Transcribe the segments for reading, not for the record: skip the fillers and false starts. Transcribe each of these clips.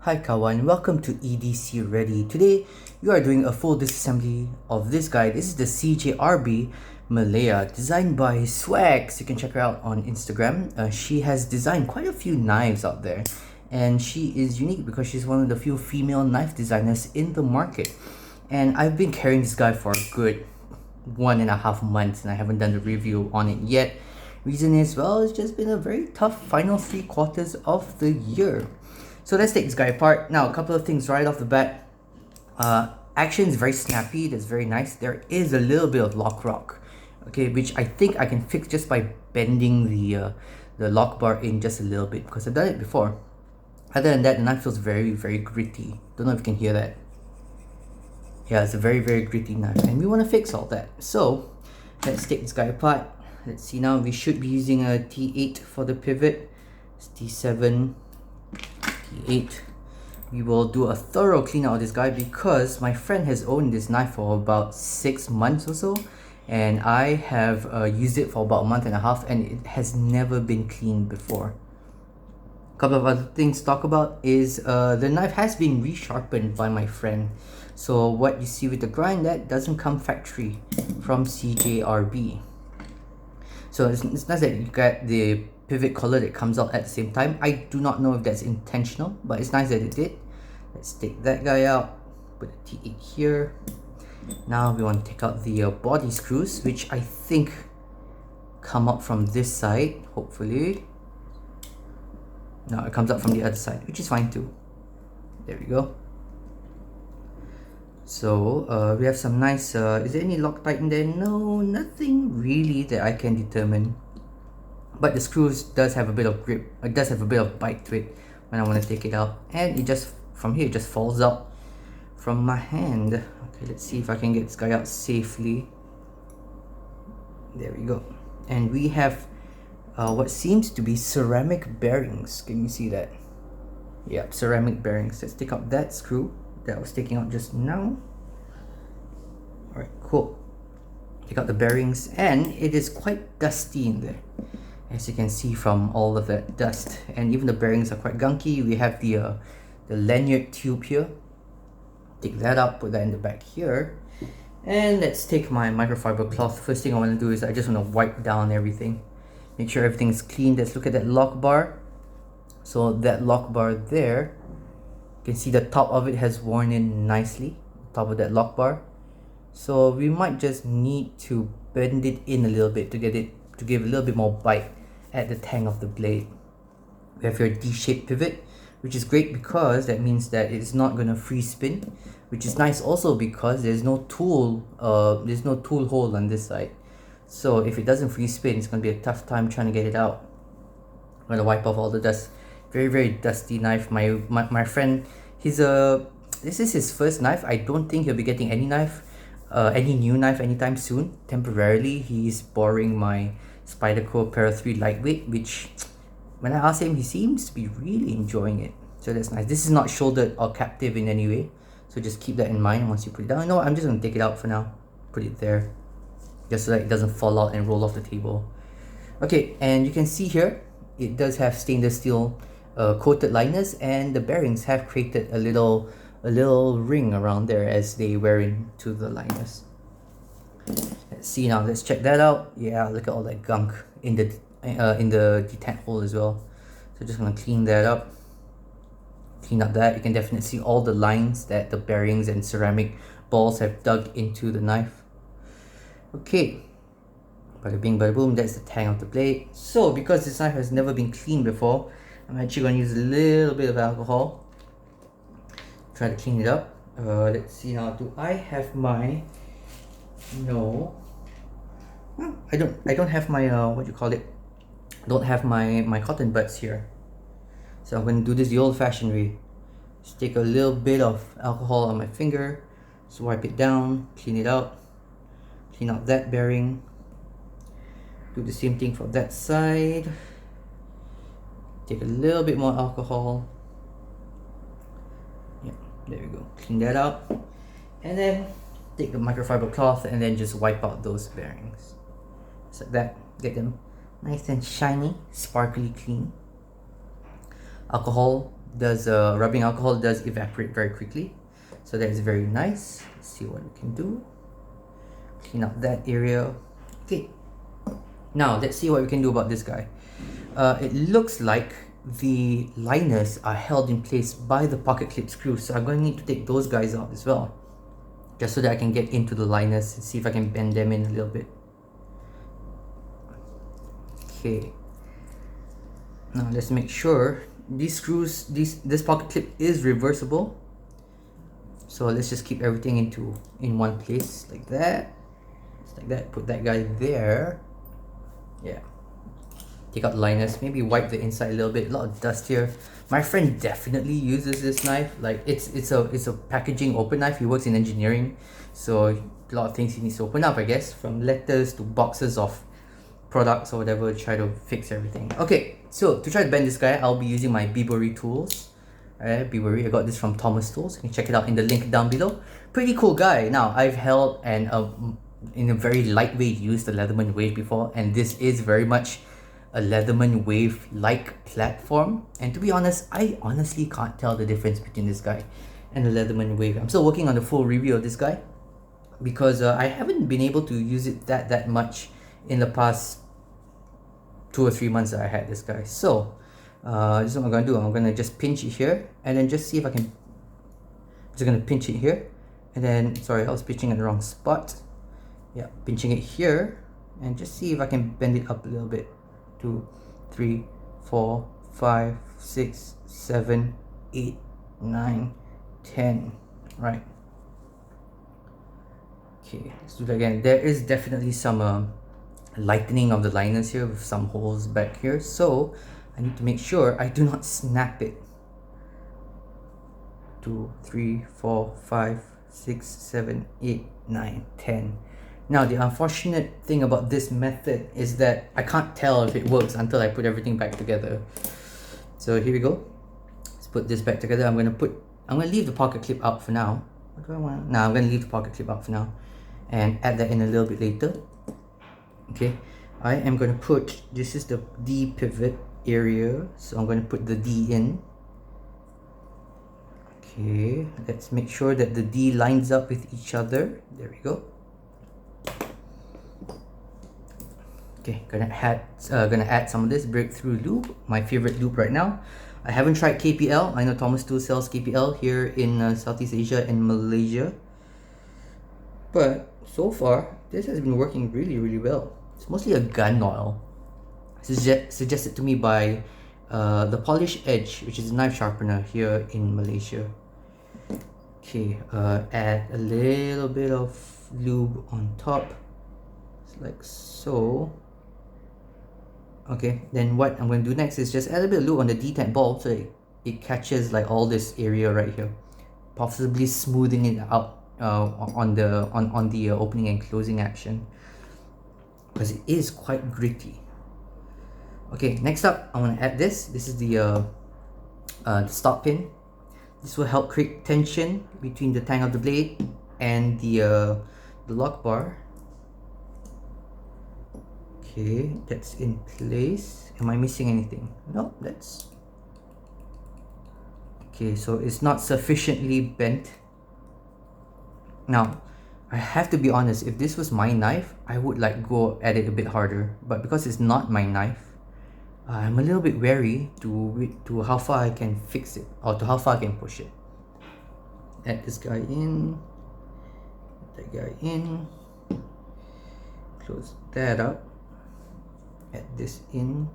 Hi kawan, welcome to EDCReady. Today, we are doing a full disassembly of this guy. This is the CJRB Maileah, designed by Swags. You can check her out on Instagram. She has designed quite a few knives out there. And she is unique because she's one of the few female knife designers in the market. And I've been carrying this guy for a good 1.5 months and I haven't done the review on it yet. Reason is, well, it's just been a very tough final 3 quarters of the year. So let's take this guy apart. Now, a couple of things right off the bat. Action is very snappy. That's very nice. There is a little bit of lock rock, okay, which I think I can fix just by bending the lock bar in just a little bit because I've done it before. Other than that, the knife feels very, very gritty. Don't know if you can hear that. Yeah, it's a very, very gritty knife, and we want to fix all that. So let's take this guy apart. Let's see now. We should be using a T8 for the pivot. It's T7. 8. We will do a thorough clean out of this guy because my friend has owned this knife for about 6 months or so, and I have used it for about 1.5 months and it has never been cleaned before. A couple of other things to talk about is the knife has been resharpened by my friend. So what you see with the grind, that doesn't come factory from CJRB. So it's nice that you get the pivot collar that comes out at the same time. I do not know if that's intentional, but it's nice that it did. Let's take that guy out, put a T8 here. Now we want to take out the body screws, which I think come up from this side, hopefully. No, it comes up from the other side, which is fine too. There we go. So we have some nice, is there any Loctite in there? No, nothing really that I can determine. But the screws does have a bit of grip, it does have a bit of bite to it when I want to take it out, and it just, from here, it just falls out from my hand. Okay, let's see if I can get this guy out safely. There we go. And we have what seems to be ceramic bearings. Can you see that? Yeah, ceramic bearings. Let's take out that screw that I was taking out just now. Alright, cool. Take out the bearings, and it is quite dusty in there, as you can see from all of that dust, and even the bearings are quite gunky. We have the lanyard tube here. Take that out, put that in the back here, and let's take my microfiber cloth. First thing I want to do is I just want to wipe down everything, make sure everything is clean. Let's look at that lock bar. So that lock bar there, you can see the top of it has worn in nicely, top of that lock bar. So we might just need to bend it in a little bit to get it to give a little bit more bite at the tang of the blade. We have your D-shaped pivot, which is great because that means that it's not going to free spin, which is nice also because there's no tool hole on this side. So if it doesn't free spin, it's going to be a tough time trying to get it out. I'm going to wipe off all the dust. Very, very dusty knife. My friend, this is his first knife. I don't think he'll be getting any new knife anytime soon. Temporarily, he's borrowing my Spyderco Para 3 lightweight, which when I asked him, he seems to be really enjoying it. So that's nice. This is not shouldered or captive in any way, so just keep that in mind once you put it down. No, I'm just going to take it out for now, put it there, just so that it doesn't fall out and roll off the table. Okay, and you can see here, it does have stainless steel coated liners, and the bearings have created a little ring around there as they wear into the liners. Let's see now. Let's check that out. Yeah, look at all that gunk in the detent hole as well. So just gonna clean that up. Clean up that. You can definitely see all the lines that the bearings and ceramic balls have dug into the knife. Okay. Bada bing, bada boom. That's the tang of the blade. So because this knife has never been cleaned before, I'm actually gonna use a little bit of alcohol. Try to clean it up. Let's see now. Do I have my? No. I don't have my what do you call it? Don't have my cotton buds here. So I'm gonna do this the old-fashioned way. Just take a little bit of alcohol on my finger, swipe it down, clean it out, clean out that bearing. Do the same thing for that side. Take a little bit more alcohol. There we go. Clean that out, and then take the microfiber cloth and then just wipe out those bearings. Just like that. Get them nice and shiny, sparkly clean. Alcohol rubbing alcohol does evaporate very quickly, so that is very nice. Let's see what we can do. Clean up that area. Okay, now let's see what we can do about this guy. It looks like the liners are held in place by the pocket clip screws, so I'm going to need to take those guys out as well, just so that I can get into the liners and see if I can bend them in a little bit. Okay, now let's make sure these screws, this pocket clip is reversible, so let's just keep everything in one place like that. Just like that. Put that guy there. Yeah, take out the liners, maybe wipe the inside a little bit. A lot of dust here. My friend definitely uses this knife. Like it's a packaging open knife. He works in engineering, so a lot of things he needs to open up, I guess, from letters to boxes of products or whatever, try to fix everything. Okay, so to try to bend this guy, I'll be using my Bibury tools. Bibury, I got this from Thomas Tools. You can check it out in the link down below. Pretty cool guy. Now, I've held and in a very lightweight use the Leatherman Wave before, and this is very much a Leatherman Wave like platform. And to be honest, I honestly can't tell the difference between this guy and the Leatherman Wave. I'm still working on the full review of this guy because I haven't been able to use it that much in the past 2 or 3 months that I had this guy. So this is what I'm gonna do. I'm gonna just pinch it here and then just see if I can. Just gonna pinch it here, and then sorry, I was pinching at the wrong spot. Yeah, pinching it here, and just see if I can bend it up a little bit. 2, 3, 4, 5, 6, 7, 8, 9, 10. Right. Okay, let's do that again. There is definitely some lightening of the liners here with some holes back here, so I need to make sure I do not snap it. 2, 3, 4, 5, 6, 7, 8, 9, 10. Now the unfortunate thing about this method is that I can't tell if it works until I put everything back together. So here we go. Let's put this back together. I'm gonna leave the pocket clip out for now. What do I want? Now I'm gonna leave the pocket clip out for now and add that in a little bit later. Okay, I am going to put, this is the D pivot area, so I'm going to put the D in. Okay, let's make sure that the D lines up with each other. There we go. Okay, gonna add some of this breakthrough lube, my favorite lube right now. I haven't tried KPL. I know Thomas Tools sells KPL here in Southeast Asia and Malaysia, but so far this has been working really well. It's mostly a gun oil, suggested to me by the Polish Edge, which is a knife sharpener here in Malaysia. Okay, add a little bit of lube on top, just like so. Okay, then what I'm going to do next is just add a bit of lube on the detent ball so it catches like all this area right here, possibly smoothing it out on the opening and closing action, because it is quite gritty. Okay, next up I want to add this. This is the stop pin. This will help create tension between the tang of the blade and the lock bar. Okay, that's in place. Am I missing anything? No, that's okay. So it's not sufficiently bent. Now, I have to be honest, if this was my knife, I would like go at it a bit harder. But because it's not my knife, I'm a little bit wary to how far I can fix it, or to how far I can push it. Add this guy in, that guy in, close that up, add this in.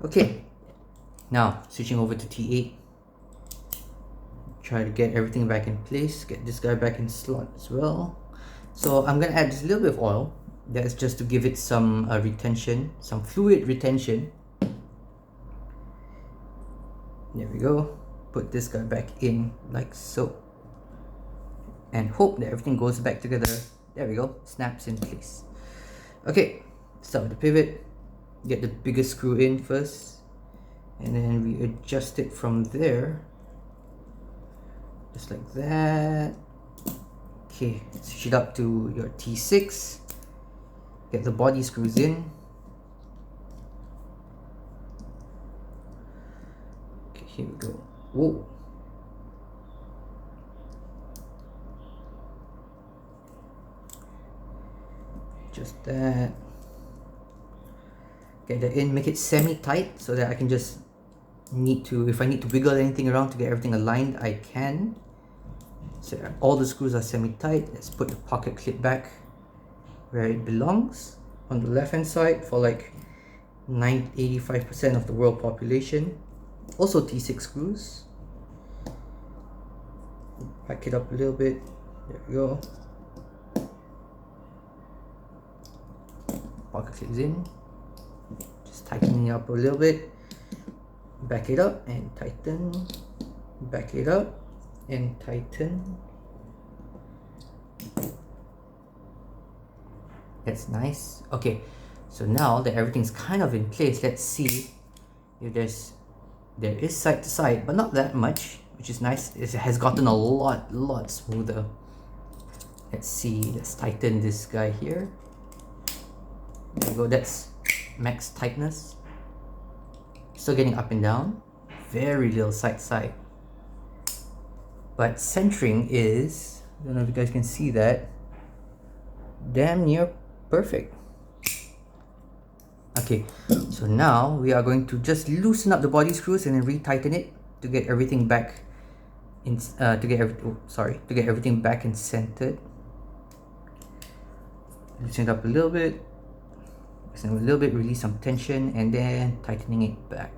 Okay, now switching over to T8. Try to get everything back in place, get this guy back in slot as well. So I'm gonna add just a little bit of oil. That's just to give it some retention, some fluid retention. There we go. Put this guy back in like so, and hope that everything goes back together. There we go, snaps in place. Okay, start with the pivot. Get the biggest screw in first, and then we adjust it from there. Just like that. Okay, switch it up to your T6. Get the body screws in. Okay, Here we go. Whoa. Just that. Get that in, make it semi-tight so that I can just if I need to wiggle anything around to get everything aligned, I can. So all the screws are semi-tight. Let's put the pocket clip back where it belongs on the left hand side for like 85% of the world population. Also T6 screws. Back it up a little bit. There we go. Pocket clips in. Just tightening it up a little bit. Back it up and tighten. Back it up and tighten. That's nice. Okay, so now that everything's kind of in place, let's see if there is side to side, but not that much, which is nice. It has gotten a lot smoother. Let's see, let's tighten this guy here. There we go, that's max tightness. Still getting up and down, very little side to side. But centering is, I don't know if you guys can see that, damn near perfect. Okay, so now we are going to just loosen up the body screws and then re-tighten it to get everything back in, to get everything back and centered. Loosen it up a little bit. Release some tension, and then tightening it back.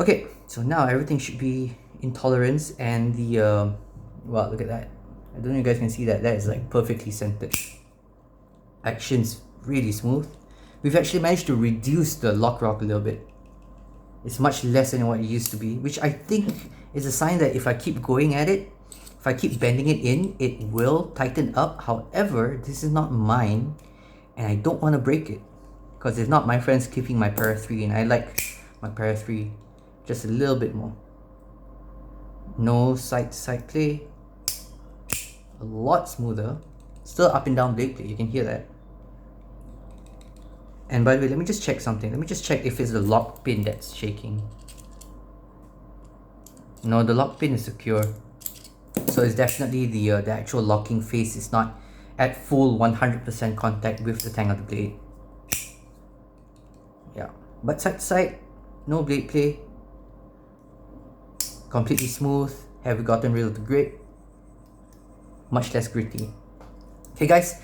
Okay, so now everything should be in tolerance, and the wow, look at that. I don't know if you guys can see that. That is like perfectly centered. Action's really smooth. We've actually managed to reduce the lock rock a little bit. It's much less than what it used to be, which I think is a sign that if I keep going at it, if I keep bending it in, it will tighten up. However, this is not mine, and I don't want to break it, because if not, my friend's keeping my Para 3, and I like my Para 3 just a little bit more. No side to side play. A lot smoother. Still up and down blade play, you can hear that. And by the way, let me just check something. Let me just check if it's the lock pin that's shaking. No, the lock pin is secure. So it's definitely the actual locking face is not at full 100% contact with the tang of the blade. Yeah, but side to side, no blade play. Completely smooth. Have we gotten rid of the grit? Much less gritty. Okay guys,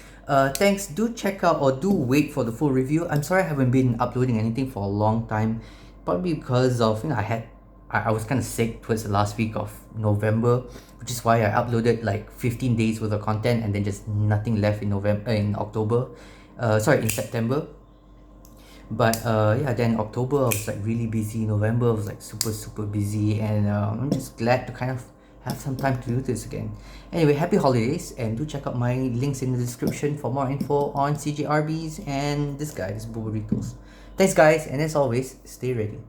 thanks. Do check out or do wait for the full review. I'm sorry I haven't been uploading anything for a long time, probably because of, you know, I was kind of sick towards the last week of November, which is why I uploaded like 15 days worth of content and then just nothing left in September. But yeah, then October I was like really busy. November I was like super busy, and I'm just glad to kind of have some time to do this again. Anyway, happy holidays, and do check out my links in the description for more info on CJRBs and this Burberry tools. Thanks guys, and as always, stay ready.